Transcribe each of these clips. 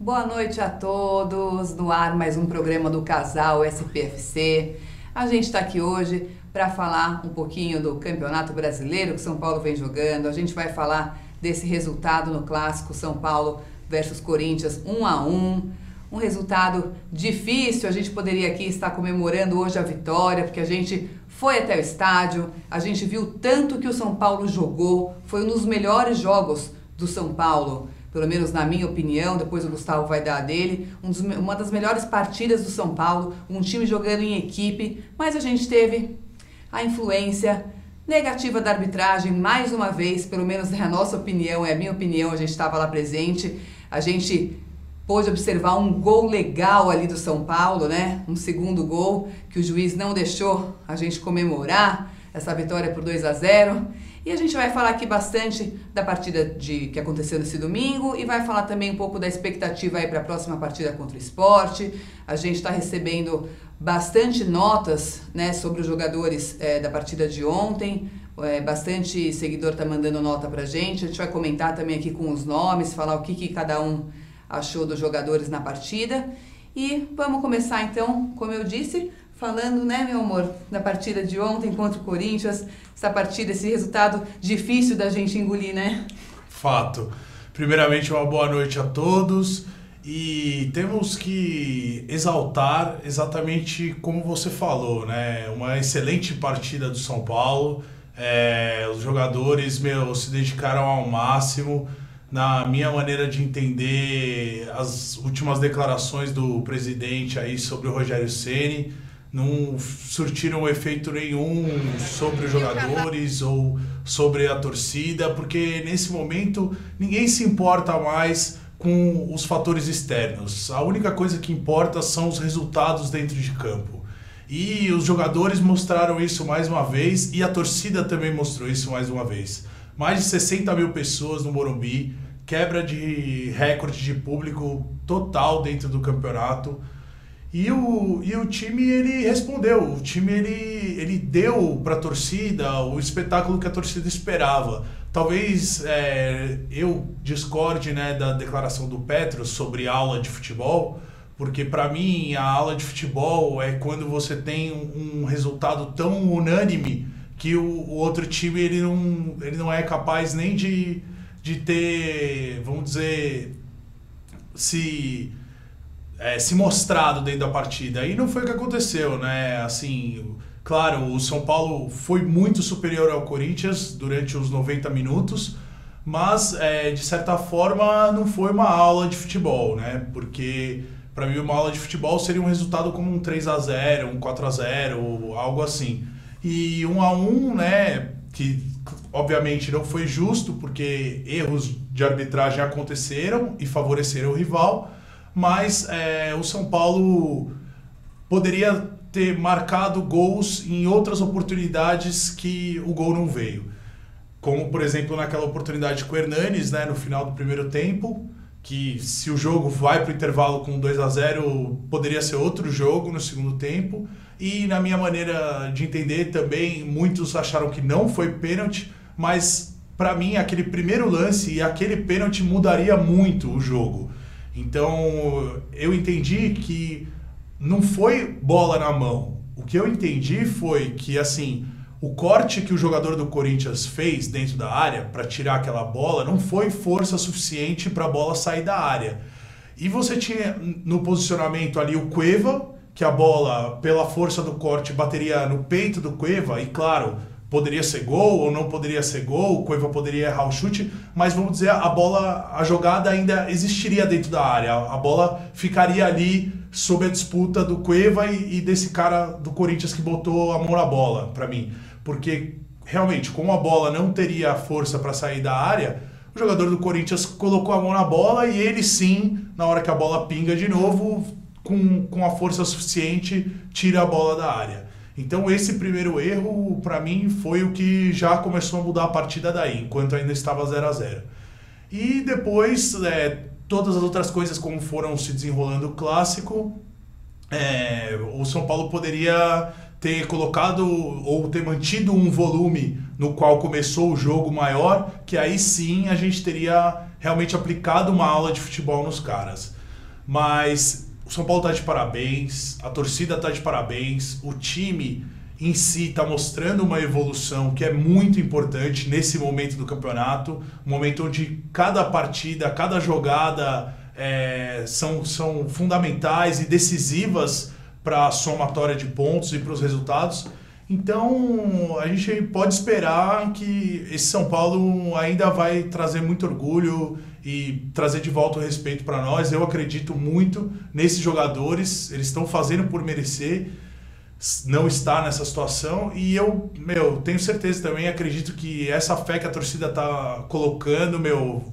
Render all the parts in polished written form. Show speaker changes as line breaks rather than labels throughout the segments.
Boa noite a todos, no ar mais um programa do Casal SPFC. A gente está aqui hoje para falar um pouquinho do Campeonato Brasileiro que São Paulo vem jogando. A gente vai falar desse resultado no Clássico São Paulo versus Corinthians 1-1. Um resultado difícil, a gente poderia aqui estar comemorando hoje a vitória, porque a gente foi até o estádio, a gente viu tanto que o São Paulo jogou, foi um dos melhores jogos do São Paulo, pelo menos na minha opinião, depois o Gustavo vai dar a dele, uma das melhores partidas do São Paulo, um time jogando em equipe, mas a gente teve a influência negativa da arbitragem, mais uma vez, pelo menos é a nossa opinião, é a minha opinião, a gente estava lá presente, a gente pôde observar um gol legal ali do São Paulo, né? Um segundo gol que o juiz não deixou a gente comemorar essa vitória por 2-0. E a gente vai falar aqui bastante da partida que aconteceu nesse domingo e vai falar também um pouco da expectativa aí para a próxima partida contra o Sport. A gente está recebendo bastante notas, né, sobre os jogadores da partida de ontem. Bastante seguidor está mandando nota para a gente vai comentar também aqui com os nomes, falar o que cada um achou dos jogadores na partida. E vamos começar então, como eu disse, falando, né, meu amor, da partida de ontem contra o Corinthians, essa partida, esse resultado difícil da gente engolir, né?
Fato. Primeiramente, uma boa noite a todos e temos que exaltar exatamente como você falou, né? Uma excelente partida do São Paulo, os jogadores, se dedicaram ao máximo. Na minha maneira de entender, as últimas declarações do presidente aí sobre o Rogério Ceni não surtiram efeito nenhum sobre os jogadores ou sobre a torcida, porque nesse momento ninguém se importa mais com os fatores externos. A única coisa que importa são os resultados dentro de campo. E os jogadores mostraram isso mais uma vez e a torcida também mostrou isso mais uma vez. Mais de 60 mil pessoas no Morumbi, quebra de recorde de público total dentro do campeonato. E o time, ele respondeu, o time ele deu para a torcida o espetáculo que a torcida esperava. Talvez eu discorde, né, da declaração do Petros sobre aula de futebol, porque para mim a aula de futebol é quando você tem um resultado tão unânime que o outro time ele não é capaz nem de ter, vamos dizer, se mostrado dentro da partida. E não foi o que aconteceu, né? Assim, claro, o São Paulo foi muito superior ao Corinthians durante os 90 minutos, mas de certa forma não foi uma aula de futebol, né? Porque para mim uma aula de futebol seria um resultado como um 3-0, um 4-0, algo assim. E 1-1, né, que obviamente não foi justo, porque erros de arbitragem aconteceram e favoreceram o rival, mas o São Paulo poderia ter marcado gols em outras oportunidades que o gol não veio. Como, por exemplo, naquela oportunidade com o Hernanes, né, no final do primeiro tempo, que se o jogo vai para o intervalo com 2-0, poderia ser outro jogo no segundo tempo. E na minha maneira de entender também, muitos acharam que não foi pênalti, mas para mim aquele primeiro lance e aquele pênalti mudaria muito o jogo. Então eu entendi que não foi bola na mão. O que eu entendi foi que, assim, o corte que o jogador do Corinthians fez dentro da área para tirar aquela bola não foi força suficiente para a bola sair da área. E você tinha no posicionamento ali o Cueva, que a bola, pela força do corte, bateria no peito do Cueva, e claro, poderia ser gol ou não poderia ser gol, o Cueva poderia errar o chute, mas vamos dizer, a jogada ainda existiria dentro da área, a bola ficaria ali sob a disputa do Cueva e desse cara do Corinthians que botou a mão na bola, para mim. Porque, realmente, como a bola não teria força para sair da área, o jogador do Corinthians colocou a mão na bola e ele sim, na hora que a bola pinga de novo, com a força suficiente, tira a bola da área. Então esse primeiro erro, para mim, foi o que já começou a mudar a partida daí, enquanto ainda estava 0-0. E depois, todas as outras coisas como foram se desenrolando o clássico, o São Paulo poderia ter colocado ou ter mantido um volume no qual começou o jogo maior, que aí sim a gente teria realmente aplicado uma aula de futebol nos caras. mas o São Paulo está de parabéns, a torcida está de parabéns, o time em si está mostrando uma evolução que é muito importante nesse momento do campeonato, um momento onde cada partida, cada jogada são fundamentais e decisivas para a somatória de pontos e para os resultados. Então a gente pode esperar que esse São Paulo ainda vai trazer muito orgulho e trazer de volta o respeito para nós. Eu acredito muito nesses jogadores, eles estão fazendo por merecer não estar nessa situação, e eu tenho certeza também, acredito que essa fé que a torcida está colocando,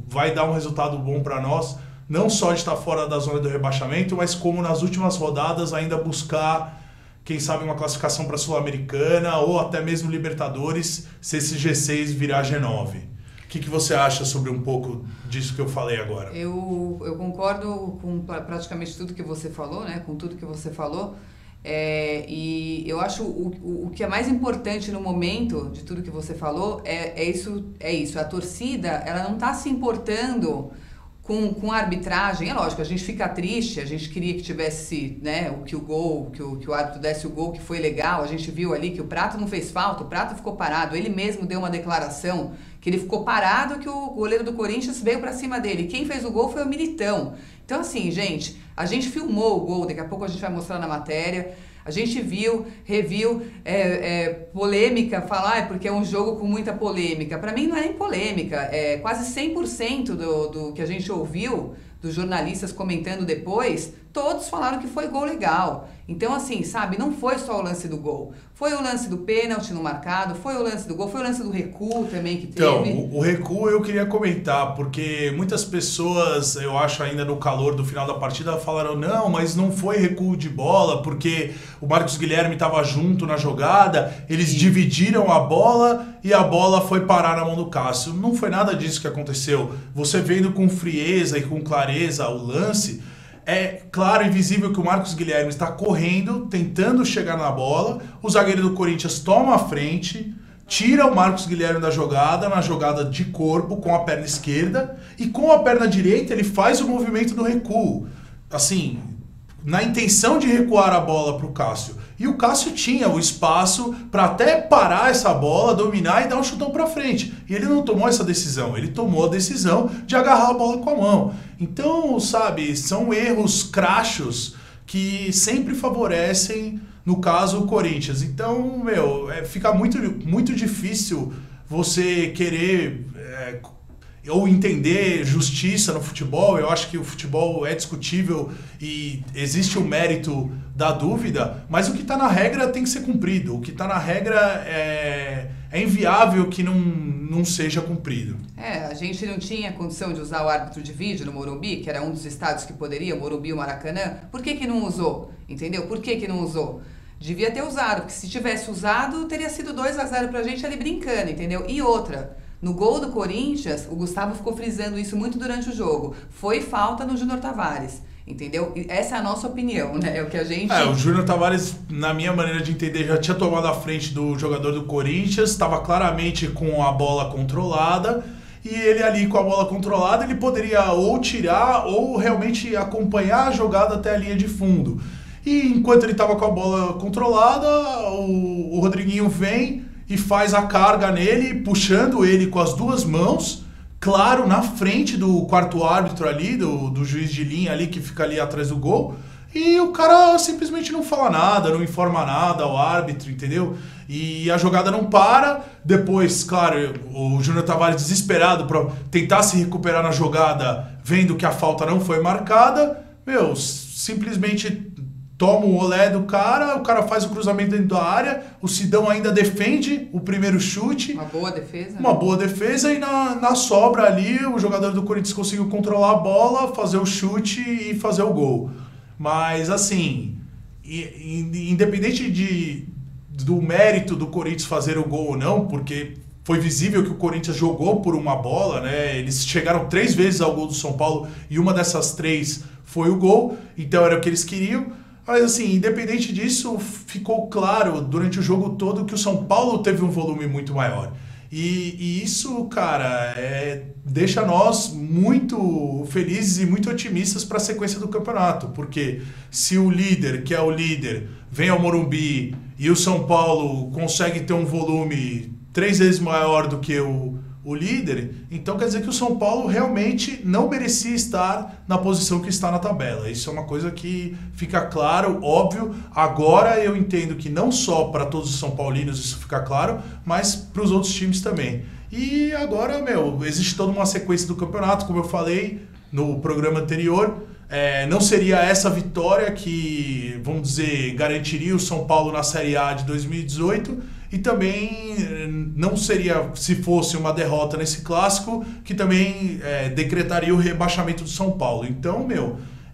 vai dar um resultado bom para nós, não só de estar fora da zona do rebaixamento, mas como nas últimas rodadas ainda buscar, quem sabe, uma classificação para a Sul-Americana ou até mesmo Libertadores, se esse G6 virar G9. O que você acha sobre um pouco disso que eu falei agora?
Eu concordo com praticamente tudo que você falou, né? Com tudo que você falou. E eu acho o que é mais importante no momento de tudo que você falou é isso. A torcida, ela não está se importando com a arbitragem. É lógico, a gente fica triste, a gente queria que tivesse, né, que o árbitro desse o gol, que foi legal. A gente viu ali que o Prato não fez falta, o Prato ficou parado. Ele mesmo deu uma declaração que ele ficou parado, que o goleiro do Corinthians veio para cima dele. Quem fez o gol foi o Militão. Então, assim, gente, a gente filmou o gol, daqui a pouco a gente vai mostrar na matéria. A gente reviu polêmica, falar porque é um jogo com muita polêmica. Para mim não é nem polêmica, quase 100% do que a gente ouviu dos jornalistas comentando depois, todos falaram que foi gol legal. Então, assim, sabe, não foi só o lance do gol. Foi o lance do pênalti no marcado, foi o lance do gol, foi o lance do recuo também que teve.
Então, o recuo eu queria comentar, porque muitas pessoas, eu acho ainda no calor do final da partida, falaram, não, mas não foi recuo de bola, porque o Marcos Guilherme estava junto na jogada, eles dividiram a bola e a bola foi parar na mão do Cássio. Não foi nada disso que aconteceu. Você vendo com frieza e com clareza o lance, é claro e visível que o Marcos Guilherme está correndo, tentando chegar na bola, o zagueiro do Corinthians toma a frente, tira o Marcos Guilherme da jogada, na jogada de corpo, com a perna esquerda, e com a perna direita ele faz o movimento do recuo, assim, na intenção de recuar a bola para o Cássio. E o Cássio tinha o espaço para até parar essa bola, dominar e dar um chutão para frente. E ele não tomou essa decisão, ele tomou a decisão de agarrar a bola com a mão. Então, sabe, são erros crachos que sempre favorecem, no caso, o Corinthians. Então, fica muito difícil você querer ou entender justiça no futebol. Eu acho que o futebol é discutível e existe o mérito da dúvida, mas o que está na regra tem que ser cumprido. O que está na regra é inviável que não seja cumprido.
A gente não tinha condição de usar o árbitro de vídeo no Morumbi, que era um dos estádios que poderia, o Morumbi e o Maracanã. Por que não usou? Entendeu? Por que não usou? Devia ter usado, porque se tivesse usado, teria sido 2-0 pra gente ali brincando, entendeu? E outra, no gol do Corinthians, o Gustavo ficou frisando isso muito durante o jogo. Foi falta no Júnior Tavares, entendeu? E essa é a nossa opinião, né? É o que a gente...
o Júnior Tavares, na minha maneira de entender, já tinha tomado a frente do jogador do Corinthians, estava claramente com a bola controlada, e ele ali com a bola controlada, ele poderia ou tirar ou realmente acompanhar a jogada até a linha de fundo. E enquanto ele estava com a bola controlada, o Rodriguinho vem e faz a carga nele, puxando ele com as duas mãos, claro, na frente do quarto árbitro ali, do juiz de linha ali, que fica ali atrás do gol, e o cara simplesmente não fala nada, não informa nada ao árbitro, entendeu? E a jogada não para. Depois, claro, o Júnior Tavares desesperado para tentar se recuperar na jogada, vendo que a falta não foi marcada, simplesmente toma o olé do cara, o cara faz o cruzamento dentro da área, o Sidão ainda defende o primeiro chute.
Uma boa defesa.
Uma boa defesa, e na sobra ali o jogador do Corinthians conseguiu controlar a bola, fazer o chute e fazer o gol. Mas assim, independente do mérito do Corinthians fazer o gol ou não, porque foi visível que o Corinthians jogou por uma bola, né? Eles chegaram 3 vezes ao gol do São Paulo e uma dessas 3 foi o gol, então era o que eles queriam. Mas assim, independente disso, ficou claro durante o jogo todo que o São Paulo teve um volume muito maior. E isso, cara, deixa nós muito felizes e muito otimistas para a sequência do campeonato, porque se o líder, que é o líder, vem ao Morumbi e o São Paulo consegue ter um volume 3 vezes maior do que o líder, então quer dizer que o São Paulo realmente não merecia estar na posição que está na tabela. Isso é uma coisa que fica claro, óbvio. Agora eu entendo que não só para todos os São Paulinos isso fica claro, mas para os outros times também. E agora, existe toda uma sequência do campeonato, como eu falei no programa anterior. Não seria essa vitória que, vamos dizer, garantiria o São Paulo na Série A de 2018, e também não seria, se fosse uma derrota nesse clássico, que também decretaria o rebaixamento do São Paulo. Então,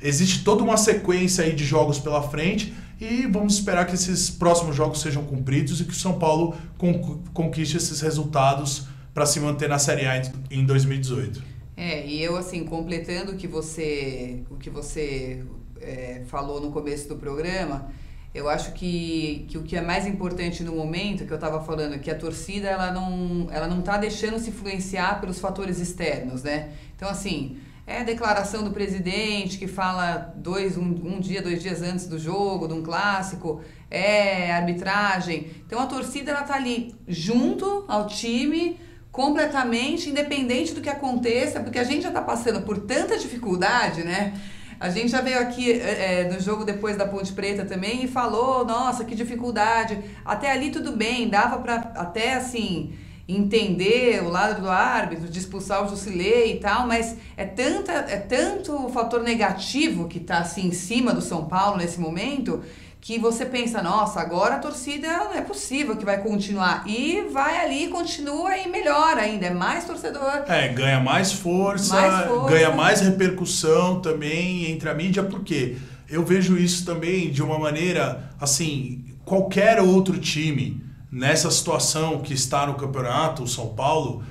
existe toda uma sequência aí de jogos pela frente e vamos esperar que esses próximos jogos sejam cumpridos e que o São Paulo conquiste esses resultados para se manter na Série A em 2018.
E eu, assim, completando o que você falou no começo do programa, eu acho que o que é mais importante no momento, que eu estava falando, é que a torcida ela não está deixando se influenciar pelos fatores externos, né? Então, assim, a declaração do presidente que fala um dia, 2 dias antes do jogo, de um clássico, arbitragem. Então, a torcida ela está ali junto ao time, completamente independente do que aconteça, porque a gente já está passando por tanta dificuldade, né? A gente já veio aqui no jogo depois da Ponte Preta também e falou, nossa, que dificuldade. Até ali tudo bem, dava para até assim entender o lado do árbitro, de expulsar o Jusilei e tal, mas é tanto o fator negativo que está assim em cima do São Paulo nesse momento, que você pensa, nossa, agora a torcida não é possível que vai continuar. E vai ali, continua e melhora ainda, é mais torcedor.
Ganha mais força, ganha mais repercussão também entre a mídia, porque eu vejo isso também de uma maneira, assim, qualquer outro time nessa situação que está no campeonato, o São Paulo,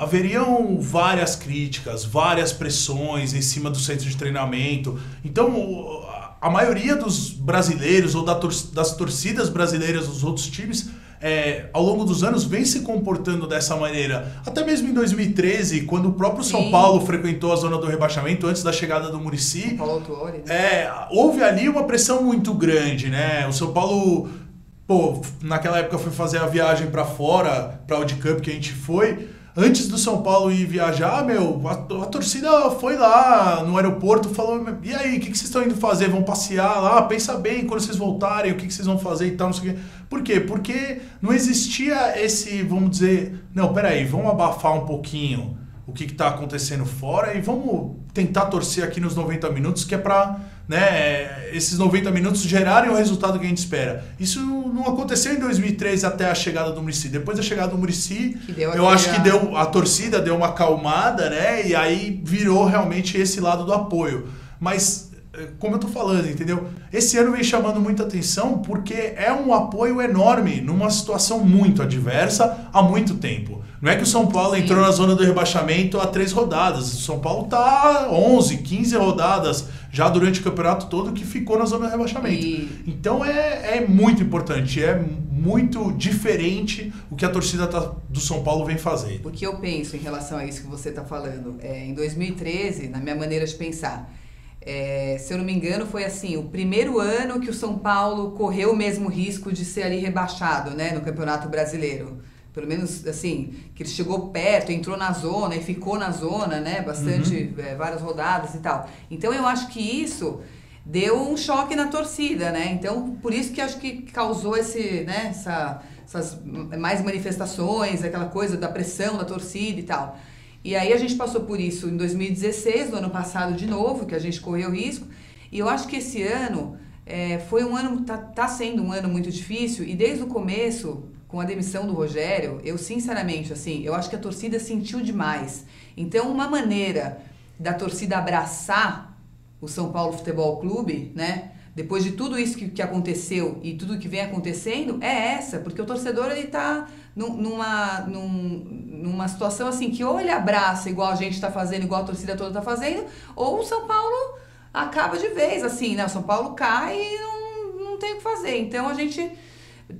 haveriam várias críticas, várias pressões em cima do centro de treinamento. Então, a maioria dos brasileiros ou das torcidas brasileiras dos outros times, ao longo dos anos, vem se comportando dessa maneira. Até mesmo em 2013, quando o próprio São Paulo frequentou a zona do rebaixamento, antes da chegada do Muricy, houve ali uma pressão muito grande, né? O São Paulo, naquela época foi fazer a viagem para fora, para o Audi Cup que a gente foi. Antes do São Paulo ir viajar, a torcida foi lá no aeroporto, falou, e aí, o que vocês estão indo fazer? Vão passear lá? Pensa bem quando vocês voltarem, o que vocês vão fazer e tal, não sei o quê. Por quê? Porque não existia esse, vamos dizer, não, peraí, vamos abafar um pouquinho o que está acontecendo fora e vamos tentar torcer aqui nos 90 minutos, que é para esses 90 minutos gerarem o resultado que a gente espera. Isso não aconteceu em 2013 até a chegada do Muricy. Depois da chegada do Muricy, eu acho que a torcida deu uma acalmada, né? E aí virou realmente esse lado do apoio. Mas, como eu tô falando, entendeu? Esse ano vem chamando muita atenção porque é um apoio enorme numa situação muito adversa há muito tempo. Não é que o São Paulo entrou na zona do rebaixamento há 3 rodadas. O São Paulo tá 11, 15 rodadas já durante o campeonato todo que ficou na zona do rebaixamento. Então é muito importante, é muito diferente o que a torcida do São Paulo vem fazer.
O que eu penso em relação a isso que você está falando, em 2013, na minha maneira de pensar, se eu não me engano, foi assim, o primeiro ano que o São Paulo correu o mesmo risco de ser ali rebaixado, né, no Campeonato Brasileiro. Pelo menos, assim, que ele chegou perto, entrou na zona e ficou na zona, né, bastante, várias rodadas e tal. Então, eu acho que isso deu um choque na torcida, né, então, por isso que acho que causou essas mais manifestações, aquela coisa da pressão da torcida e tal. E aí a gente passou por isso em 2016, no ano passado de novo, que a gente correu risco, e eu acho que esse ano foi um ano, tá sendo um ano muito difícil, e desde o começo, com a demissão do Rogério, eu sinceramente, assim, eu acho que a torcida sentiu demais. Então, uma maneira da torcida abraçar o São Paulo Futebol Clube, né, depois de tudo isso que aconteceu e tudo que vem acontecendo, é essa, porque o torcedor, ele tá numa situação assim, que ou ele abraça igual a gente está fazendo, igual a torcida toda está fazendo, ou o São Paulo acaba de vez, assim, né, o São Paulo cai e não tem o que fazer. Então, a gente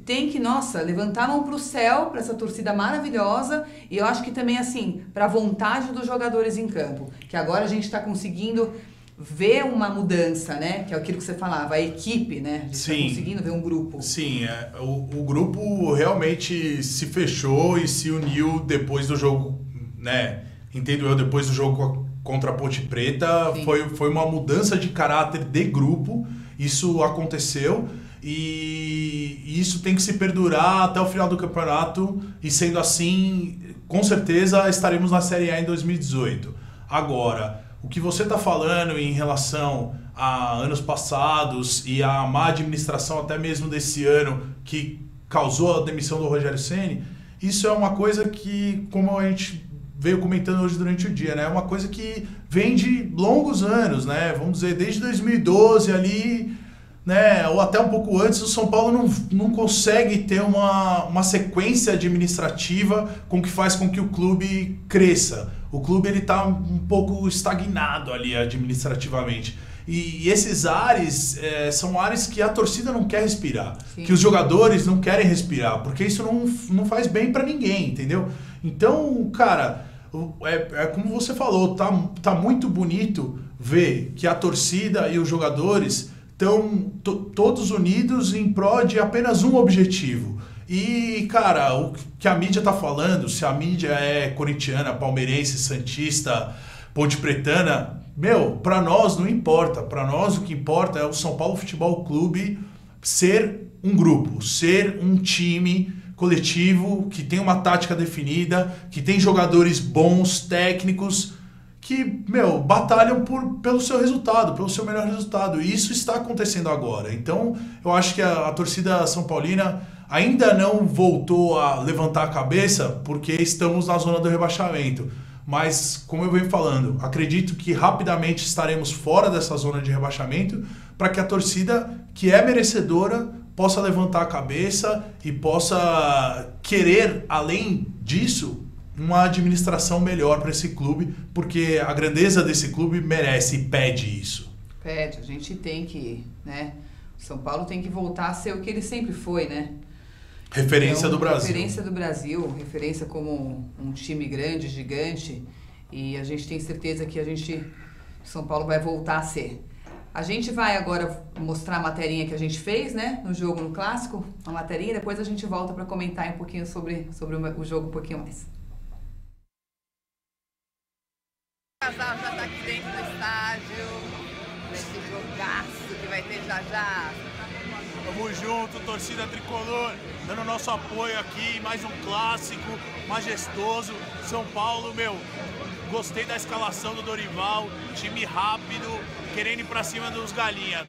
tem que, nossa, levantar a mão pro céu, para essa torcida maravilhosa, e eu acho que também, assim, para a vontade dos jogadores em campo, que agora a gente está conseguindo ver uma mudança, né? Que é aquilo que você falava, a equipe, né? A gente está conseguindo ver um grupo.
Sim, o grupo realmente se fechou e se uniu depois do jogo, né? Entendo eu, depois do jogo contra a Ponte Preta, foi uma mudança de caráter de grupo, isso aconteceu. E isso tem que se perdurar até o final do campeonato, e sendo assim, com certeza estaremos na Série A em 2018. Agora, o que você está falando em relação a anos passados e a má administração até mesmo desse ano que causou a demissão do Rogério Ceni, isso é uma coisa que, como a gente veio comentando hoje durante o dia, né, é uma coisa que vem de longos anos, né, vamos dizer, desde 2012 ali, né, ou até um pouco antes, o São Paulo não consegue ter uma sequência administrativa com que faz com que o clube cresça. O clube está um pouco estagnado ali administrativamente. E esses ares são ares que a torcida não quer respirar, Sim. que os jogadores não querem respirar, porque isso não faz bem para ninguém, entendeu? Então, cara, como você falou, tá muito bonito ver que a torcida e os jogadores estão todos unidos em prol de apenas um objetivo. E, cara, o que a mídia tá falando, se a mídia é corintiana, palmeirense, santista, ponte pretana, pra nós não importa. Pra nós o que importa é o São Paulo Futebol Clube ser um grupo, ser um time coletivo que tem uma tática definida, que tem jogadores bons, técnicos, que, batalham pelo seu resultado, pelo seu melhor resultado. E isso está acontecendo agora. Então, eu acho que a torcida São Paulina ainda não voltou a levantar a cabeça porque estamos na zona do rebaixamento. Mas, como eu venho falando, acredito que rapidamente estaremos fora dessa zona de rebaixamento para que a torcida, que é merecedora, possa levantar a cabeça e possa querer, além disso, uma administração melhor para esse clube, porque a grandeza desse clube merece e pede isso.
Pede, a gente tem que, né? O São Paulo tem que voltar a ser o que ele sempre foi, né?
Referência do Brasil.
Referência do Brasil, referência como um time grande, gigante, e a gente tem certeza que São Paulo vai voltar a ser. A gente vai agora mostrar a materinha que a gente fez, né, no jogo no Clássico, a materinha, depois a gente volta para comentar um pouquinho sobre o jogo um pouquinho mais. O casal já está aqui dentro do estádio, nesse jogaço que vai ter já.
Tamo junto, torcida tricolor, dando nosso apoio aqui, mais um clássico majestoso. São Paulo, gostei da escalação do Dorival, time rápido, querendo ir pra cima dos galinhas.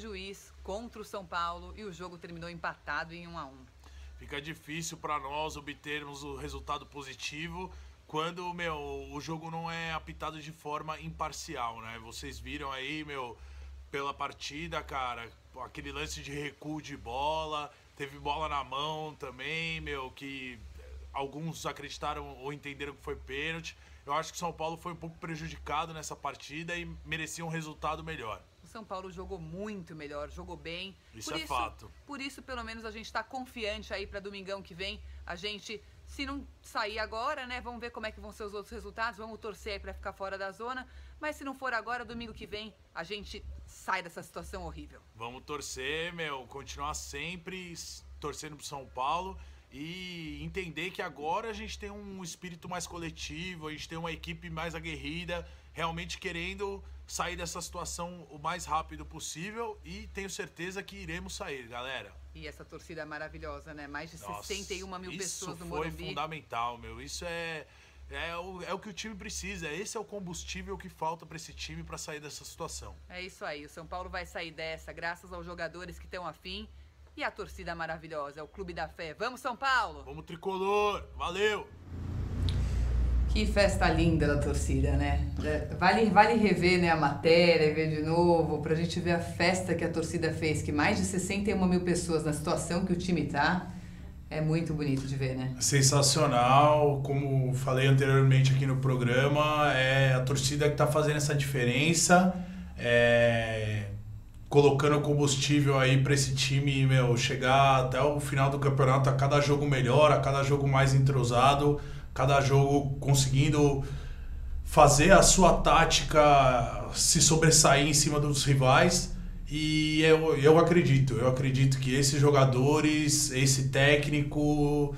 juiz contra o São Paulo e o jogo terminou empatado em 1-1.
Fica difícil para nós obtermos o resultado positivo quando, o jogo não é apitado de forma imparcial, né? Vocês viram aí, pela partida, cara, aquele lance de recuo de bola, teve bola na mão também, que alguns acreditaram ou entenderam que foi pênalti. Eu acho que o São Paulo foi um pouco prejudicado nessa partida e merecia um resultado melhor.
O São Paulo jogou muito melhor, jogou bem.
Isso é fato.
Por isso, pelo menos, a gente está confiante aí para domingão que vem. A gente, se não sair agora, né, vamos ver como é que vão ser os outros resultados. Vamos torcer aí para ficar fora da zona. Mas se não for agora, domingo que vem, a gente sai dessa situação horrível.
Vamos torcer, continuar sempre torcendo pro São Paulo. E entender que agora a gente tem um espírito mais coletivo, a gente tem uma equipe mais aguerrida, realmente querendo sair dessa situação o mais rápido possível e tenho certeza que iremos sair, galera.
E essa torcida maravilhosa, né? Mais de 61 mil pessoas no Morumbi.
Isso foi fundamental, isso é o que o time precisa, esse é o combustível que falta para esse time para sair dessa situação.
É isso aí, o São Paulo vai sair dessa graças aos jogadores que estão afim. E a torcida maravilhosa, é o Clube da Fé. Vamos, São Paulo!
Vamos, Tricolor! Valeu!
Que festa linda da torcida, né? Vale rever, né, a matéria, ver de novo, pra gente ver a festa que a torcida fez, que mais de 61 mil pessoas na situação que o time tá. É muito bonito de ver, né?
Sensacional, como falei anteriormente aqui no programa, é a torcida que tá fazendo essa diferença, colocando combustível aí para esse time, chegar até o final do campeonato, a cada jogo melhor, a cada jogo mais entrosado, cada jogo conseguindo fazer a sua tática se sobressair em cima dos rivais. E eu acredito que esses jogadores, esse técnico,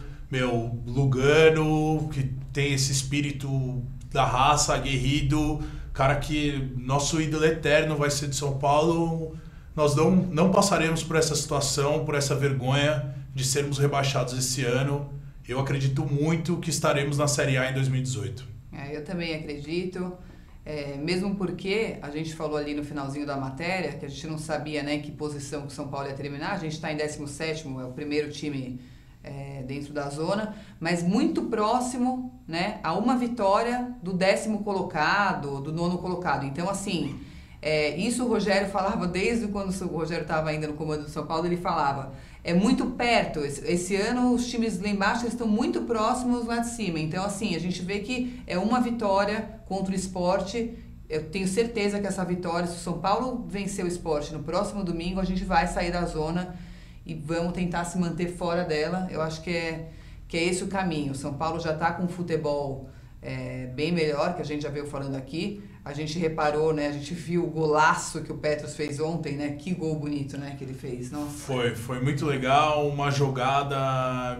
Lugano, que tem esse espírito da raça, aguerrido, cara que nosso ídolo eterno vai ser de São Paulo. Nós não passaremos por essa situação, por essa vergonha de sermos rebaixados esse ano. Eu acredito muito que estaremos na Série A em 2018.
Eu também acredito, mesmo porque a gente falou ali no finalzinho da matéria que a gente não sabia, né, que posição que o São Paulo ia terminar. A gente está em 17º, é o primeiro time dentro da zona, mas muito próximo, né, a uma vitória do 10º colocado, do 9º colocado. Então, assim, isso o Rogério falava desde quando o Rogério estava ainda no comando do São Paulo, ele falava, é muito perto, esse ano os times lá embaixo estão muito próximos lá de cima, então assim, a gente vê que é uma vitória contra o Sport. Eu tenho certeza que essa vitória, se o São Paulo vencer o Sport no próximo domingo, a gente vai sair da zona e vamos tentar se manter fora dela. Eu acho que é esse o caminho. O São Paulo já está com um futebol bem melhor, que a gente já veio falando aqui. A gente reparou, né? A gente viu o golaço que o Petros fez ontem, né? Que gol bonito, né? Que ele fez. Nossa.
Foi muito legal. Uma jogada,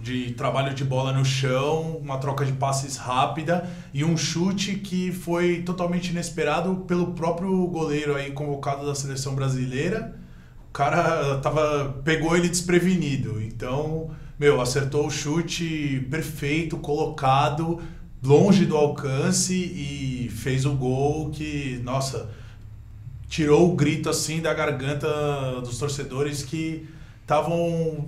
de trabalho de bola no chão, uma troca de passes rápida e um chute que foi totalmente inesperado pelo próprio goleiro aí convocado da seleção brasileira. O cara pegou ele desprevenido. Então, acertou o chute perfeito, colocado, longe do alcance e fez o gol que, nossa, tirou o grito assim da garganta dos torcedores que estavam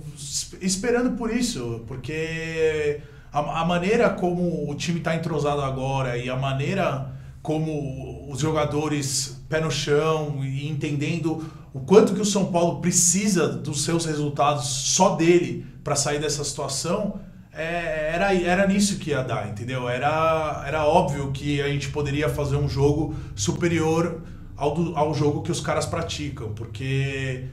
esperando por isso, porque a maneira como o time está entrosado agora e a maneira como os jogadores pé no chão e entendendo o quanto que o São Paulo precisa dos seus resultados só dele para sair dessa situação, era nisso que ia dar, entendeu? Era óbvio que a gente poderia fazer um jogo superior ao jogo que os caras praticam, porque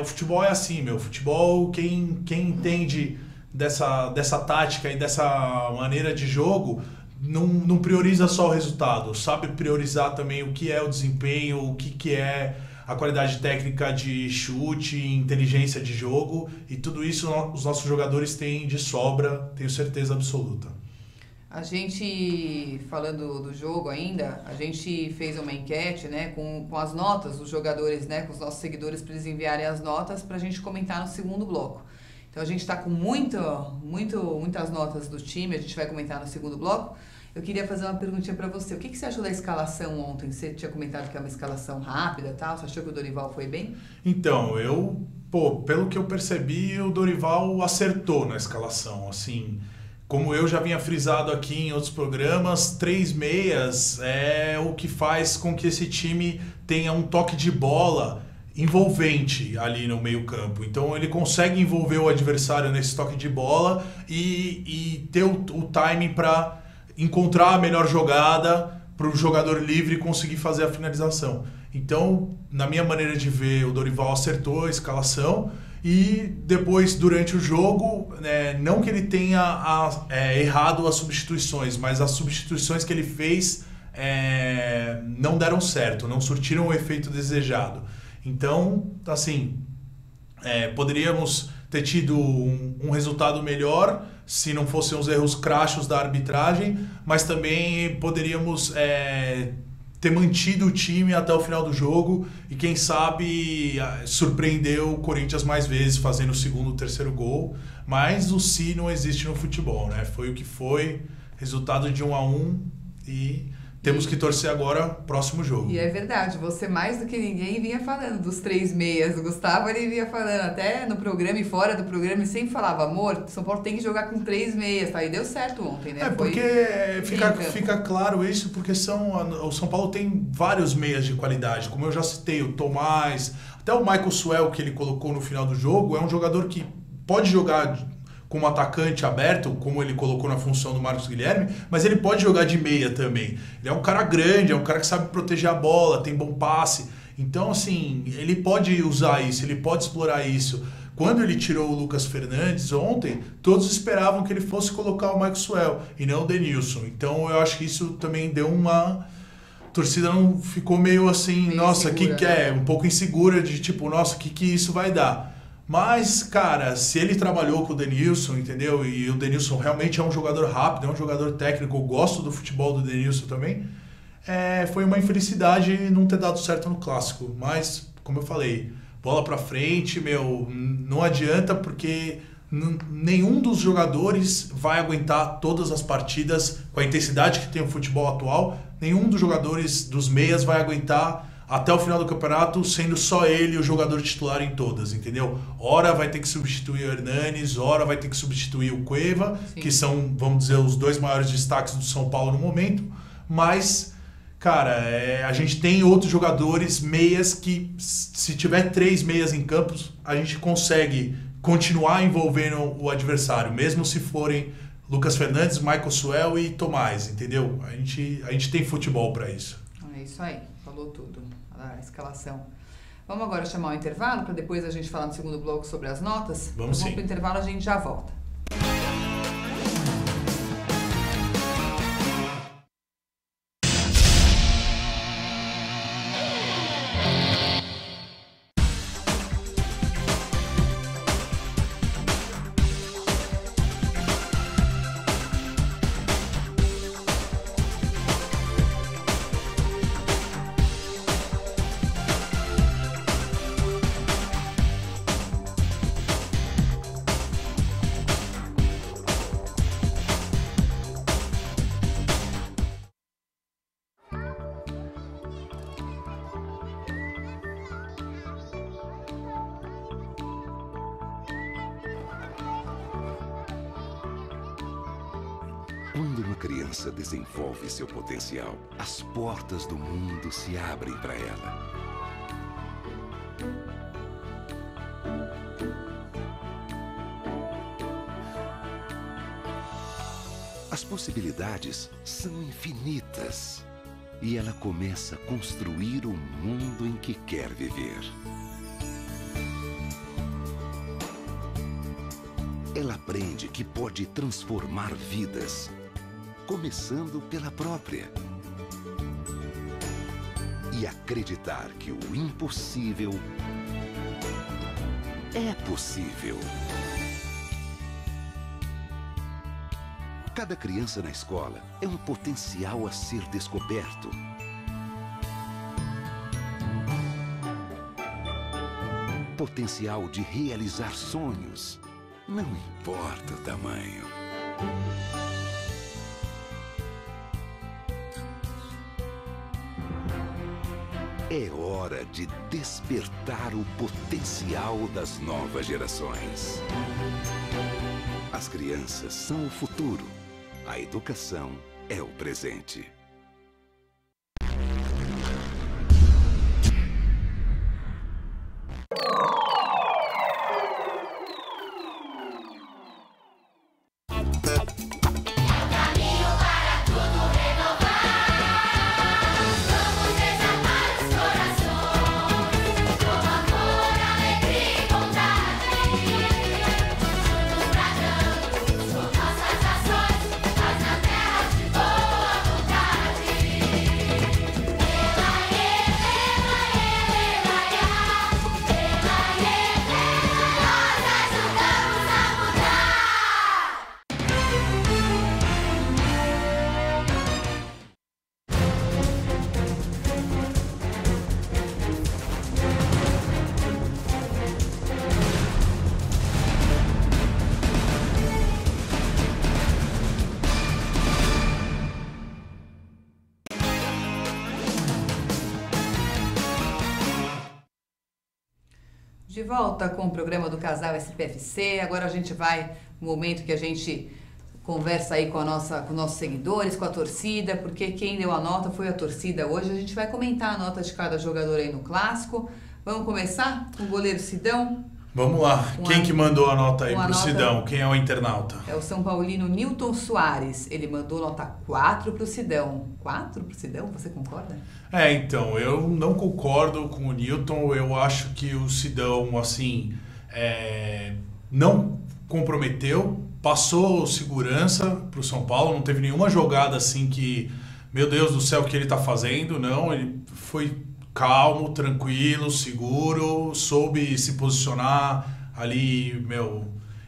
o futebol é assim, o futebol, quem entende dessa tática e dessa maneira de jogo não prioriza só o resultado, sabe priorizar também o que é o desempenho, o que é a qualidade técnica de chute, inteligência de jogo, e tudo isso os nossos jogadores têm de sobra, tenho certeza absoluta.
A gente, falando do jogo ainda, a gente fez uma enquete, né, com as notas dos jogadores, né, com os nossos seguidores, para eles enviarem as notas para a gente comentar no segundo bloco. Então a gente está com muitas notas do time, a gente vai comentar no segundo bloco. Eu queria fazer uma perguntinha para você. O que você achou da escalação ontem? Você tinha comentado que é uma escalação rápida e tal. Você achou que o Dorival foi bem?
Então, pelo que eu percebi, o Dorival acertou na escalação. Assim, como eu já vinha frisado aqui em outros programas, 3 meias é o que faz com que esse time tenha um toque de bola envolvente ali no meio-campo. Então ele consegue envolver o adversário nesse toque de bola e ter o timing para encontrar a melhor jogada para o jogador livre conseguir fazer a finalização. Então, na minha maneira de ver, o Dorival acertou a escalação e depois, durante o jogo, não que ele tenha errado as substituições, mas as substituições que ele fez não deram certo, não surtiram o efeito desejado. Então, assim, poderíamos ter tido um resultado melhor se não fossem os erros crassos da arbitragem, mas também poderíamos ter mantido o time até o final do jogo e, quem sabe, surpreender o Corinthians mais vezes, fazendo o segundo, o terceiro gol. Mas o se não existe no futebol, né? Foi o que foi, resultado de 1-1 e temos que torcer agora próximo jogo.
E é verdade, você mais do que ninguém vinha falando dos 3 meias. O Gustavo, ele vinha falando até no programa e fora do programa, ele sempre falava, amor, São Paulo tem que jogar com 3 meias, tá? E deu certo ontem, né?
Porque fica claro isso, porque o São Paulo tem vários meias de qualidade, como eu já citei, o Tomás, até o Michael Suel, que ele colocou no final do jogo, é um jogador que pode jogar como atacante aberto, como ele colocou na função do Marcos Guilherme, mas ele pode jogar de meia também. Ele é um cara grande, é um cara que sabe proteger a bola, tem bom passe. Então, assim, ele pode usar isso, ele pode explorar isso. Quando ele tirou o Lucas Fernandes ontem, todos esperavam que ele fosse colocar o Maxwell e não o Denilson. Então, eu acho que isso também deu uma... A torcida não ficou meio assim, meio nossa, insegura, que é um pouco insegura de tipo, nossa, o que isso vai dar? Mas, cara, se ele trabalhou com o Denilson, entendeu? E o Denilson realmente é um jogador rápido, é um jogador técnico, eu gosto do futebol do Denilson também, foi uma infelicidade não ter dado certo no Clássico. Mas, como eu falei, bola pra frente, não adianta, porque nenhum dos jogadores vai aguentar todas as partidas com a intensidade que tem o futebol atual, nenhum dos jogadores dos meias vai aguentar até o final do campeonato, sendo só ele o jogador titular em todas, entendeu? Ora vai ter que substituir o Hernanes, ora vai ter que substituir o Cueva, sim, que são, vamos dizer, os 2 maiores destaques do São Paulo no momento, mas, cara, a gente tem outros jogadores, meias, que se tiver 3 meias em campos, a gente consegue continuar envolvendo o adversário, mesmo se forem Lucas Fernandes, Michael Suel e Tomás, entendeu? A gente tem futebol para isso.
É isso aí, falou tudo. A escalação. Vamos agora chamar o intervalo para depois a gente falar no segundo bloco sobre as notas?
Vamos
para o intervalo, a gente já volta.
Quando uma criança desenvolve seu potencial, as portas do mundo se abrem para ela. As possibilidades são infinitas e ela começa a construir o mundo em que quer viver. Ela aprende que pode transformar vidas, começando pela própria. E acreditar que o impossível é possível. Cada criança na escola é um potencial a ser descoberto. Potencial de realizar sonhos. Não importa o tamanho. É hora de despertar o potencial das novas gerações. As crianças são o futuro. A educação é o presente.
De volta com o programa do Casal SPFC. Agora a gente vai no momento que a gente conversa aí com os nossos seguidores, com a torcida, porque quem deu a nota foi a torcida hoje. A gente vai comentar a nota de cada jogador aí no clássico. Vamos começar com o goleiro Sidão?
Vamos lá. Quem que mandou a nota aí pro Sidão? Quem é o internauta?
É o São Paulino Newton Soares. Ele mandou nota 4 pro Sidão. 4 pro Sidão? Você concorda?
Então, eu não concordo com o Newton. Eu acho que o Sidão, assim, não comprometeu, passou segurança pro São Paulo, não teve nenhuma jogada assim que, meu Deus do céu, o que ele tá fazendo? Não, ele foi calmo, tranquilo, seguro, soube se posicionar ali,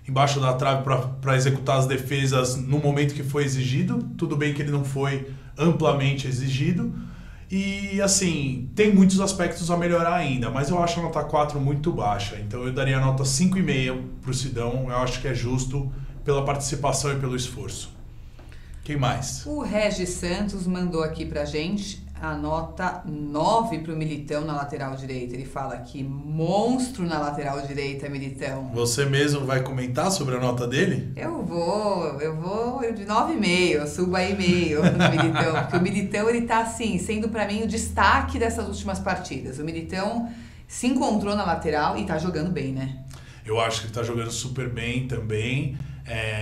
embaixo da trave para executar as defesas no momento que foi exigido. Tudo bem que ele não foi amplamente exigido. E, assim, tem muitos aspectos a melhorar ainda, mas eu acho a nota 4 muito baixa. Então eu daria a nota 5,5 pro Sidão. Eu acho que é justo pela participação e pelo esforço. Quem mais?
O Regis Santos mandou aqui pra gente a nota 9 pro Militão na lateral direita. Ele fala aqui, monstro na lateral direita, Militão.
Você mesmo vai comentar sobre a nota dele?
Eu vou de 9,5, eu subo aí meio no Militão, porque o Militão, ele tá assim, sendo pra mim o destaque dessas últimas partidas. O Militão se encontrou na lateral e tá jogando bem, né?
Eu acho que ele tá jogando super bem também.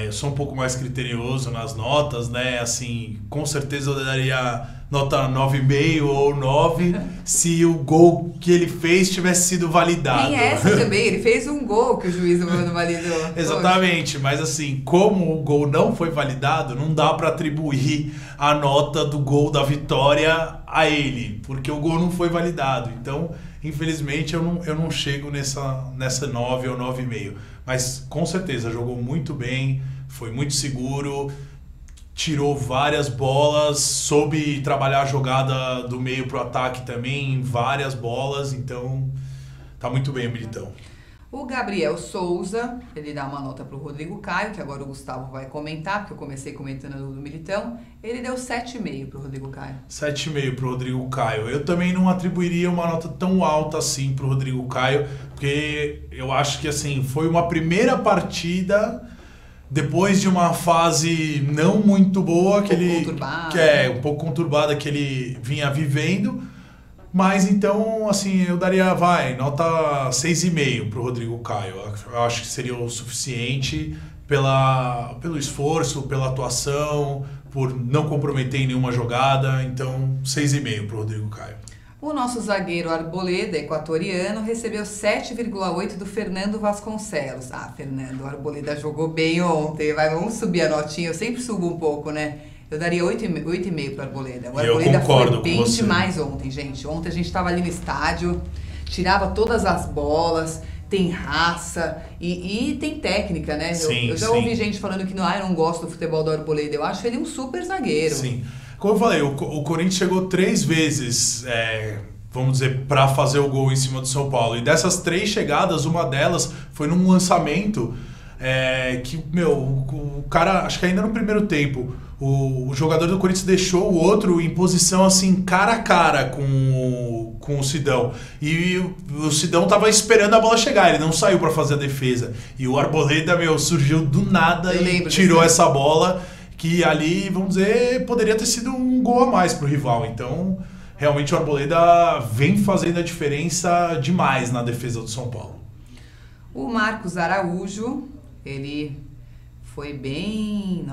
Eu sou um pouco mais criterioso nas notas, né? Assim, com certeza eu daria nota 9,5 ou 9 se o gol que ele fez tivesse sido validado.
Tem essa também, ele fez um gol que o juiz não validou.
Exatamente, mas assim, como o gol não foi validado, não dá para atribuir a nota do gol da vitória a ele, porque o gol não foi validado. Então, infelizmente, eu não chego nessa 9 ou 9,5. Mas com certeza jogou muito bem, foi muito seguro, tirou várias bolas, soube trabalhar a jogada do meio pro ataque também em várias bolas, então tá muito bem o Militão.
O Gabriel Souza, ele dá uma nota pro Rodrigo Caio, que agora o Gustavo vai comentar, porque eu comecei comentando do Militão. Ele deu 7,5 pro Rodrigo Caio.
7,5 pro Rodrigo Caio. Eu também não atribuiria uma nota tão alta assim pro Rodrigo Caio, porque eu acho que assim, foi uma primeira partida depois de uma fase não muito boa, um pouco conturbada que ele vinha vivendo. Mas então, assim, eu daria, nota 6,5 pro Rodrigo Caio. Eu acho que seria o suficiente pelo esforço, pela atuação, por não comprometer em nenhuma jogada. Então, 6,5 pro Rodrigo Caio.
O nosso zagueiro Arboleda, equatoriano, recebeu 7,8 do Fernando Vasconcelos. Fernando, o Arboleda jogou bem ontem. Vamos subir a notinha. Eu sempre subo um pouco, né? Eu daria 8,5 para o Arboleda. O Arboleda foi bem demais ontem, gente. Ontem a gente estava ali no estádio, tirava todas as bolas, tem raça e tem técnica, né? Eu já ouvi gente falando que eu não gosto do futebol do Arboleda. Eu acho ele um super zagueiro.
Sim. Como eu falei, o Corinthians chegou 3 vezes, vamos dizer, para fazer o gol em cima do São Paulo. E dessas 3 chegadas, uma delas foi num lançamento que, meu, o cara, acho que ainda no primeiro tempo, o jogador do Corinthians deixou o outro em posição assim, cara a cara com o Sidão. E o Sidão tava esperando a bola chegar, ele não saiu para fazer a defesa. E o Arboleda, meu, surgiu do nada e tirou essa bola, que ali, vamos dizer, poderia ter sido um gol a mais pro rival. Então, realmente o Arboleda vem fazendo a diferença demais na defesa do São Paulo.
O Marcos Araújo, ele foi bem,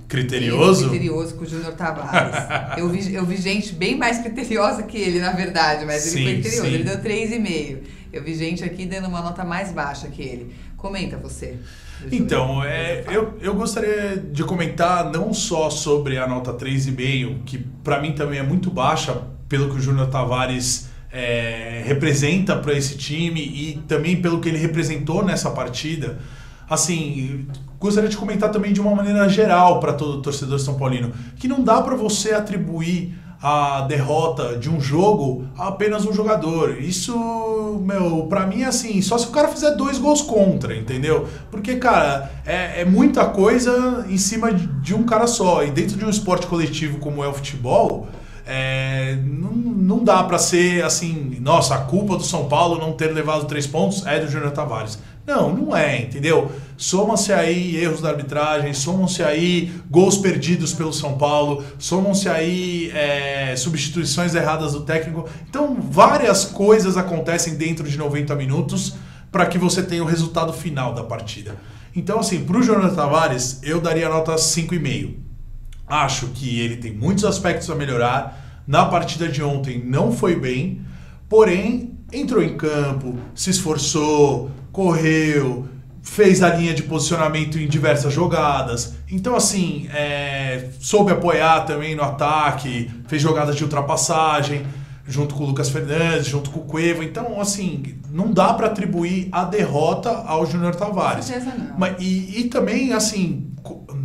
criterioso?
Bem criterioso com o Júnior Tavares. eu vi gente bem mais criteriosa que ele, na verdade, mas ele foi criterioso, ele deu 3,5. Eu vi gente aqui dando uma nota mais baixa que ele. Comenta você.
Então, eu gostaria de comentar não só sobre a nota 3,5, que para mim também é muito baixa, pelo que o Júnior Tavares representa para esse time e também pelo que ele representou nessa partida. Assim, gostaria de comentar também de uma maneira geral para todo torcedor são paulino, que não dá para você atribuir a derrota de um jogo a apenas um jogador. Isso, meu, pra mim é assim, só se o cara fizer 2 gols contra, entendeu? Porque, cara, é muita coisa em cima de um cara só. E dentro de um esporte coletivo como é o futebol, não dá pra ser assim, nossa, a culpa do São Paulo não ter levado 3 pontos é do Júnior Tavares. Não é, entendeu? Somam-se aí erros da arbitragem, somam-se aí gols perdidos pelo São Paulo, somam-se aí substituições erradas do técnico. Então, várias coisas acontecem dentro de 90 minutos para que você tenha o resultado final da partida. Então, assim, para o Júnior Tavares, eu daria nota 5,5. Acho que ele tem muitos aspectos a melhorar. Na partida de ontem não foi bem, porém, entrou em campo, se esforçou, correu, fez a linha de posicionamento em diversas jogadas. Então, assim, soube apoiar também no ataque, fez jogadas de ultrapassagem, junto com o Lucas Fernandes, junto com o Cueva. Então, assim, não dá para atribuir a derrota ao Júnior Tavares.
Com certeza não.
Mas, e também, assim,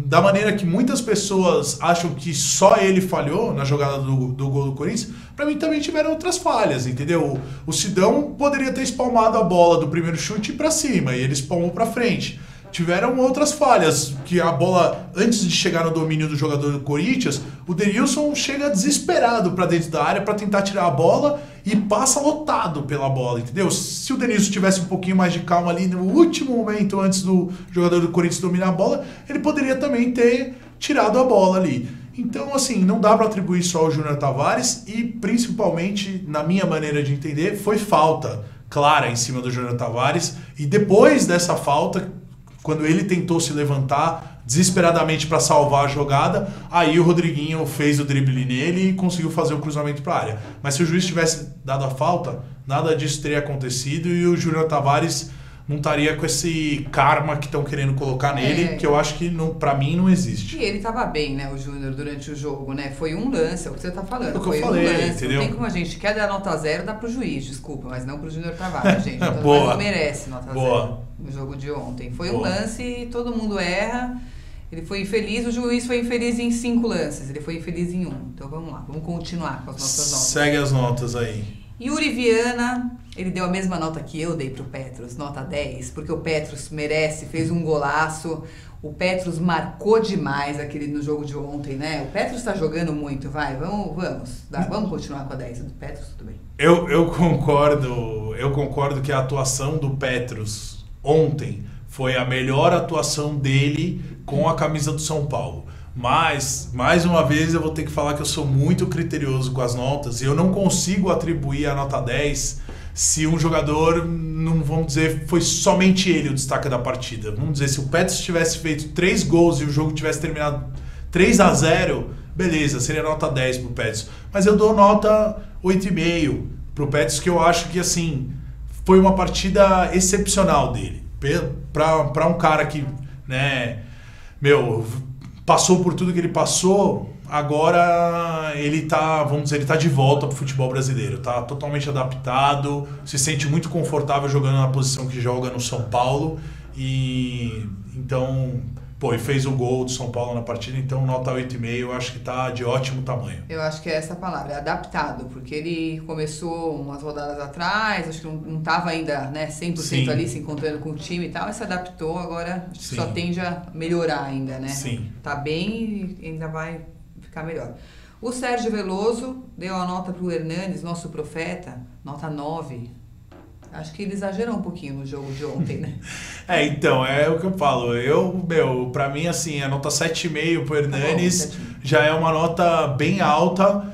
da maneira que muitas pessoas acham que só ele falhou na jogada do gol do Corinthians, para mim também tiveram outras falhas, entendeu? O Sidão poderia ter espalmado a bola do primeiro chute para cima e ele espalmou para frente. Tiveram outras falhas, que a bola, antes de chegar no domínio do jogador do Corinthians, o Denilson chega desesperado para dentro da área para tentar tirar a bola e passa lotado pela bola, entendeu? Se o Denilson tivesse um pouquinho mais de calma ali no último momento antes do jogador do Corinthians dominar a bola, ele poderia também ter tirado a bola ali. Então, assim, não dá para atribuir só ao Júnior Tavares e, principalmente, na minha maneira de entender, foi falta clara em cima do Júnior Tavares e depois dessa falta, quando ele tentou se levantar desesperadamente para salvar a jogada, aí o Rodriguinho fez o drible nele e conseguiu fazer o cruzamento para a área. Mas se o juiz tivesse dado a falta, nada disso teria acontecido e o Júnior Tavares não estaria com esse karma que estão querendo colocar nele, que eu acho que para mim não existe.
E ele estava bem, né, o Júnior, durante o jogo, né? Foi um lance, é o que você está falando.
É o que
foi
eu falei,
um lance.
entendeu?
Não tem como a gente quer dar nota 0, dá pro juiz, desculpa, mas não pro Júnior Tavares, gente. Então
Boa.
não merece nota 0 no jogo de ontem. Foi um lance e todo mundo erra. Ele foi infeliz, o juiz foi infeliz em 5 lances, ele foi infeliz em 1. Então vamos lá, vamos continuar com as nossas notas.
Segue as notas aí.
Yuri Viana, ele deu a mesma nota que eu dei pro Petros, nota 10, porque o Petros merece, fez um golaço, o Petros marcou demais no jogo de ontem, né? O Petros tá jogando muito, vamos continuar com a 10 do Petros, tudo bem.
Eu concordo que a atuação do Petros ontem foi a melhor atuação dele com a camisa do São Paulo. Mas, mais uma vez, eu vou ter que falar que eu sou muito criterioso com as notas e eu não consigo atribuir a nota 10 se um jogador, não vamos dizer, foi somente ele o destaque da partida. Vamos dizer, se o Petros tivesse feito 3 gols e o jogo tivesse terminado 3-0, beleza, seria nota 10 pro Petros. Mas eu dou nota 8,5 pro Petros, que eu acho que, assim, foi uma partida excepcional dele. Para um cara que, né, passou por tudo que ele passou, agora ele tá, vamos dizer, ele tá de volta pro futebol brasileiro, tá totalmente adaptado, se sente muito confortável jogando na posição que joga no São Paulo e então Pô, e fez o gol do São Paulo na partida, então nota 8,5 eu acho que tá de ótimo tamanho.
Eu acho que é essa palavra, adaptado, porque ele começou umas rodadas atrás, acho que não estava ainda, né, 100%
Sim.
ali se encontrando com o time e tal, e se adaptou, agora acho que
Sim.
só tende a melhorar ainda, né?
Sim.
Tá bem e ainda vai ficar melhor. O Sérgio Veloso deu a nota pro Hernanes, nosso profeta, nota 9. Acho que ele exagerou um pouquinho no jogo de ontem, né?
Então, é o que eu falo. Pra mim, assim, a nota 7,5 pro Hernanes
Tá bom,
já é uma nota bem alta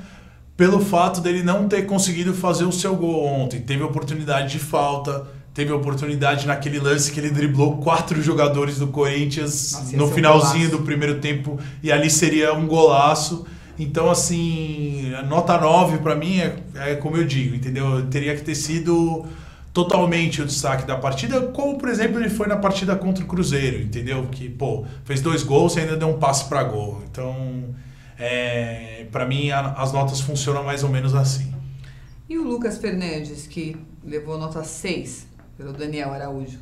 pelo fato dele não ter conseguido fazer o seu gol ontem. Teve oportunidade de falta, teve oportunidade naquele lance que ele driblou 4 jogadores do Corinthians.
Nossa,
no
esse é um
finalzinho
golaço.
do primeiro tempo, e ali seria um golaço. Então, assim, a nota 9 pra mim é como eu digo, entendeu? Teria que ter sido totalmente o destaque da partida, como, por exemplo, ele foi na partida contra o Cruzeiro, entendeu? Que, pô, fez 2 gols e ainda deu um passe pra gol. Então, pra mim, as notas funcionam mais ou menos assim.
E o Lucas Fernandes, que levou nota 6 pelo Daniel Araújo?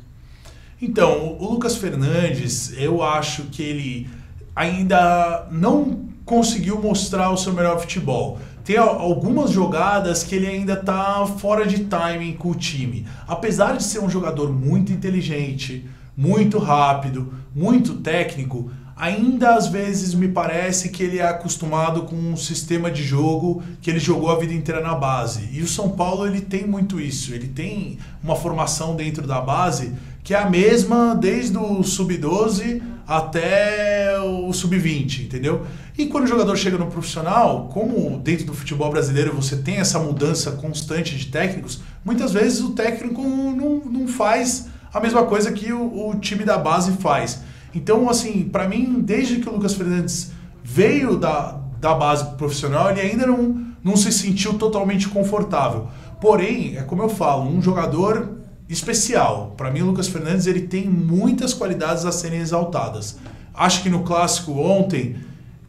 Então, o Lucas Fernandes, eu acho que ele ainda não conseguiu mostrar o seu melhor futebol. Tem algumas jogadas que ele ainda está fora de timing com o time. Apesar de ser um jogador muito inteligente, muito rápido, muito técnico, ainda às vezes me parece que ele é acostumado com um sistema de jogo que ele jogou a vida inteira na base. E o São Paulo ele tem muito isso. Ele tem uma formação dentro da base que é a mesma desde o sub-12 até o sub-20, entendeu? E quando o jogador chega no profissional, como dentro do futebol brasileiro você tem essa mudança constante de técnicos, muitas vezes o técnico não faz a mesma coisa que o time da base faz. Então, assim, pra mim, desde que o Lucas Fernandes veio da base profissional, ele ainda não se sentiu totalmente confortável. Porém, é como eu falo, um jogador especial. Para mim, o Lucas Fernandes ele tem muitas qualidades a serem exaltadas. Acho que no clássico ontem,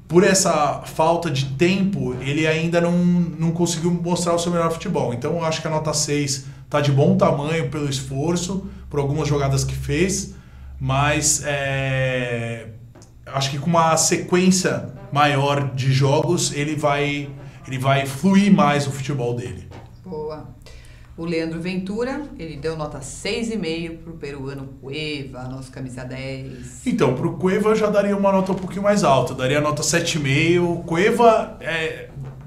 por essa falta de tempo, ele ainda não conseguiu mostrar o seu melhor futebol. Então, acho que a nota 6 está de bom tamanho pelo esforço, por algumas jogadas que fez, mas acho que com uma sequência maior de jogos, ele vai fluir mais o futebol dele.
Boa. O Leandro Ventura, ele deu nota 6,5 pro peruano Cueva, nosso camisa 10.
Então, pro Cueva eu já daria uma nota um pouquinho mais alta, daria nota 7,5. Cueva,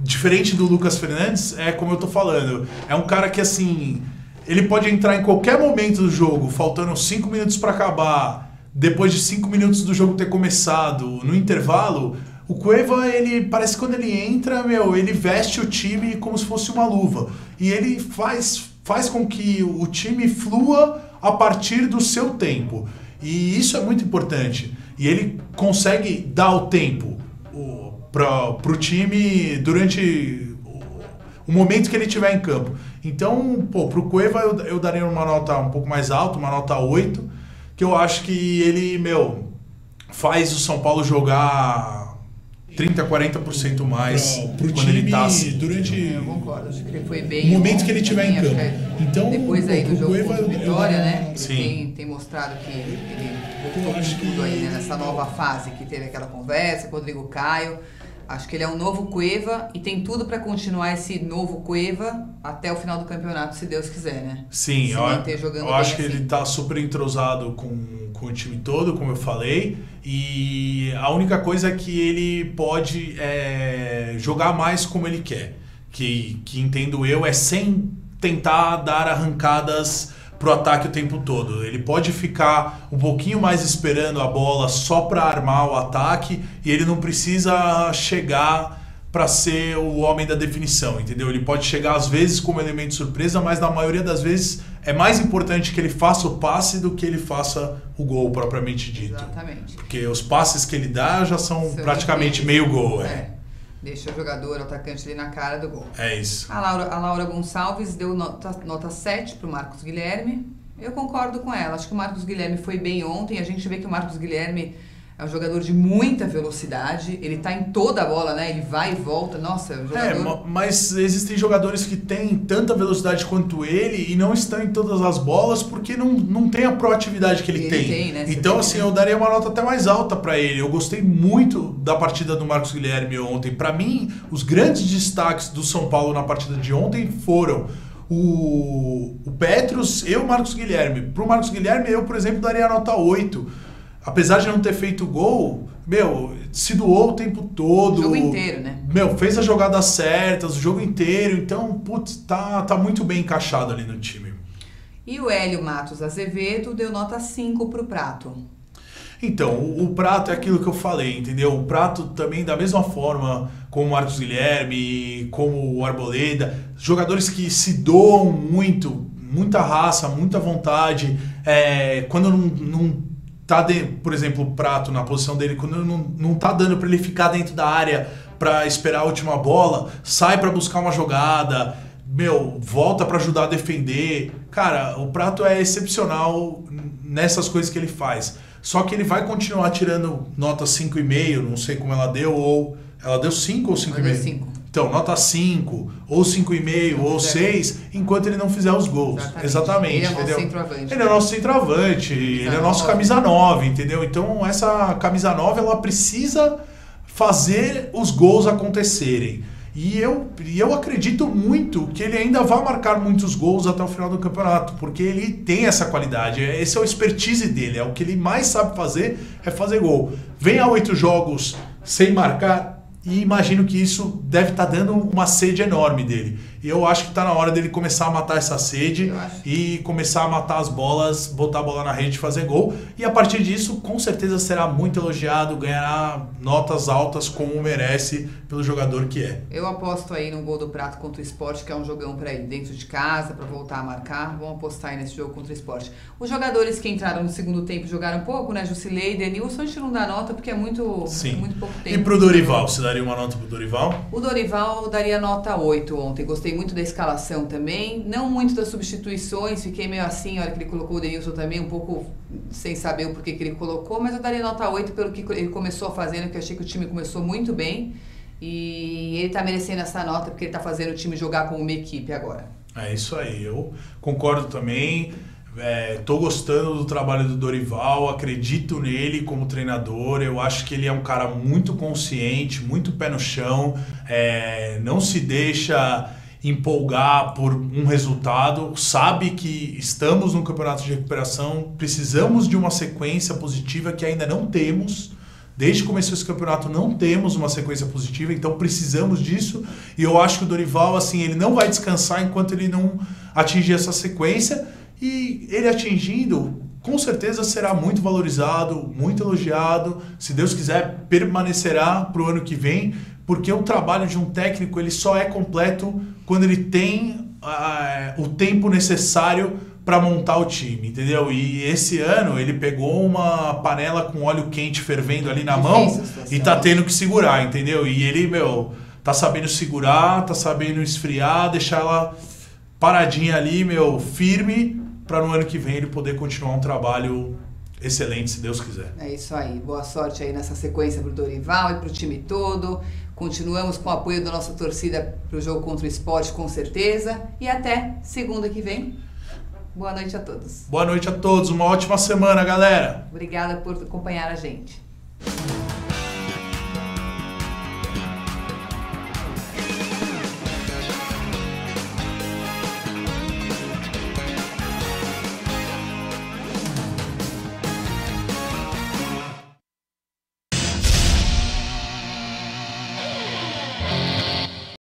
diferente do Lucas Fernandes, como eu tô falando, é um cara que, assim, ele pode entrar em qualquer momento do jogo, faltando 5 minutos para acabar, depois de 5 minutos do jogo ter começado, no intervalo. O Cueva, ele parece que quando ele entra, ele veste o time como se fosse uma luva. E ele faz com que o time flua a partir do seu tempo. E isso é muito importante. E ele consegue dar o tempo pro time durante o momento que ele estiver em campo. Então, pro Cueva eu daria uma nota um pouco mais alta, uma nota 8, que eu acho que ele, faz o São Paulo jogar 30%, 40% mais
pro
quando
time
ele tá assim.
durante
Eu concordo, acho que ele foi bem.
o momento que ele estiver em
também,
campo.
acho que
Então,
depois aí do jogo
Cueva,
contra o Vitória, né? Ele
Sim.
tem mostrado que ele voltou
acho
com tudo
que-
aí, né? Nessa nova fase que teve aquela conversa com o Rodrigo Caio. Acho que ele é um novo Cueva e tem tudo para continuar esse novo Cueva até o final do campeonato, se Deus quiser, né?
Sim,
Se
eu
manter jogando
eu acho
bem
que
assim.
ele tá super entrosado com o time todo, como eu falei, e a única coisa é que ele pode jogar mais como ele quer, que entendo eu, sem tentar dar arrancadas pro ataque o tempo todo. Ele pode ficar um pouquinho mais esperando a bola só para armar o ataque e ele não precisa chegar para ser o homem da definição, entendeu? Ele pode chegar às vezes como elemento surpresa, mas na maioria das vezes é mais importante que ele faça o passe do que ele faça o gol propriamente dito.
Exatamente.
Porque os passes que ele dá já são praticamente
difíceis.
meio gol.
Deixa o jogador, o atacante ali na cara do gol.
É isso.
A Laura Gonçalves deu nota 7 pro Marcos Guilherme. Eu concordo com ela. Acho que o Marcos Guilherme foi bem ontem. A gente vê que o Marcos Guilherme É um jogador de muita velocidade, ele tá em toda a bola, né? Ele vai e volta, nossa, é um jogador...
Mas existem jogadores que têm tanta velocidade quanto ele e não estão em todas as bolas porque não tem a proatividade que ele tem.
Né?
Então, assim, eu daria uma nota até mais alta para ele. Eu gostei muito da partida do Marcos Guilherme ontem. Para mim, os grandes destaques do São Paulo na partida de ontem foram o Petros e o Marcos Guilherme. Pro Marcos Guilherme, eu, por exemplo, daria a nota 8. Apesar de não ter feito gol, se doou o tempo todo.
O jogo inteiro, né?
Fez as jogadas certas, o jogo inteiro. Então, putz, tá muito bem encaixado ali no time.
E o Hélio Matos Azevedo deu nota 5 pro Prato.
Então, o Prato é aquilo que eu falei, entendeu? O Prato também, da mesma forma como o Marcos Guilherme, como o Arboleda, jogadores que se doam muito, muita raça, muita vontade. Quando não tá, por exemplo, o Prato na posição dele, quando não tá dando para ele ficar dentro da área para esperar a última bola, sai para buscar uma jogada, volta para ajudar a defender. Cara, o Prato é excepcional nessas coisas que ele faz. Só que ele vai continuar tirando nota 5,5, não sei como ela deu, ou ela deu 5 ou 5,5?
5.
Então, nota 5, ou 5,5, ou 6, enquanto ele não fizer os gols. Exatamente.
Ele é o nosso centroavante.
Ele é o nosso centroavante, ele é o nosso camisa 9, entendeu? Então, essa camisa 9, ela precisa fazer os gols acontecerem. E eu acredito muito que ele ainda vai marcar muitos gols até o final do campeonato, porque ele tem essa qualidade, esse é o expertise dele, é o que ele mais sabe fazer, é fazer gol. Vem a 8 jogos sem marcar, e imagino que isso deve estar dando uma sede enorme dele. E eu acho que está na hora dele começar a matar essa sede e começar a matar as bolas, botar a bola na rede e fazer gol. E a partir disso, com certeza será muito elogiado, ganhará notas altas como merece pelo jogador que é.
Eu aposto aí no gol do Prato contra o Sport, que é um jogão para ir dentro de casa, para voltar a marcar. Vamos apostar aí nesse jogo contra o Sport. Os jogadores que entraram no segundo tempo jogaram pouco, né? Jusilei, Denilson, a gente não dá nota porque é muito pouco tempo.
E pro Dorival, você daria uma nota pro Dorival?
O Dorival daria nota 8 ontem. Gostei muito da escalação também. Não muito das substituições. Fiquei meio assim, a hora que ele colocou o Denilson também, um pouco sem saber o porquê que ele colocou. Mas eu daria nota 8 pelo que ele começou fazendo, que eu achei que o time começou muito bem. E ele tá merecendo essa nota porque ele tá fazendo o time jogar como uma equipe agora.
É isso aí. Eu concordo também. Tô gostando do trabalho do Dorival, acredito nele como treinador, eu acho que ele é um cara muito consciente, muito pé no chão, não se deixa empolgar por um resultado, sabe que estamos num campeonato de recuperação, precisamos de uma sequência positiva que ainda não temos. Desde que começou esse campeonato não temos uma sequência positiva, então precisamos disso. E eu acho que o Dorival, assim, ele não vai descansar enquanto ele não atingir essa sequência. E ele atingindo, com certeza será muito valorizado, muito elogiado. Se Deus quiser, permanecerá para o ano que vem, porque o trabalho de um técnico ele só é completo quando ele tem o tempo necessário para montar o time, entendeu? E esse ano ele pegou uma panela com óleo quente fervendo ali na mão e tá tendo que segurar, entendeu? E ele, tá sabendo segurar, tá sabendo esfriar, deixar ela paradinha ali, firme, para no ano que vem ele poder continuar um trabalho excelente, se Deus quiser.
É isso aí. Boa sorte aí nessa sequência pro Dorival e pro time todo. Continuamos com o apoio da nossa torcida pro jogo contra o Sport, com certeza. E até segunda que vem. Boa noite a todos.
Boa noite a todos. Uma ótima semana, galera.
Obrigada por acompanhar a gente.